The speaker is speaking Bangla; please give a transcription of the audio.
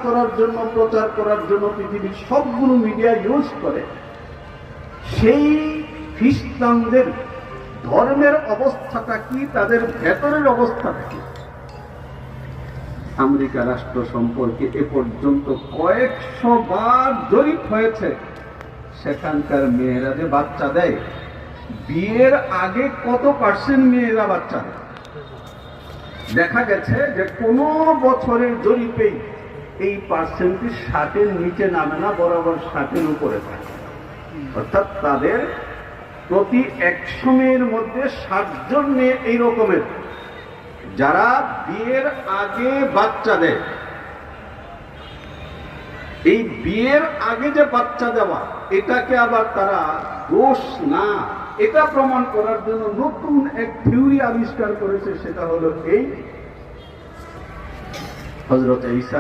করার জন্য, প্রচার করার জন্য পৃথিবীর সবগুলো মিডিয়া ইউজ করে। সেই খ্রিস্টানদের ধর্মের অবস্থাটা কি, তাদের ভেতরের অবস্থাটা কি? আমেরিকা রাষ্ট্র সম্পর্কে এ পর্যন্ত কয়েকশো বার জরিপ হয়েছে। সেখানকার মেয়েরা যে বাচ্চা দেয়, বিয়ের আগে কত পার্সেন্ট মেয়েরা বাচ্চা দেয়? দেখা গেছে যে কোন বছরের জরিপেই এই পার্সেন্টটি 60-এর নিচে নামে না, বরাবর 60-এর উপরে থাকে। অর্থাৎ তাদের প্রতি 100 মেয়ের মধ্যে 60 জন মেয়ে এই রকমের যারা বিয়ের আগে বাচ্চা দেয়। এই বিয়ের আগে যে বাচ্চা দেওয়া, এটাকে আবার তারা দোষ না, এটা প্রমাণ করার জন্য নতুন এক থিওরি আবিষ্কার করেছে। সেটা হলো এই হযরত ঈসা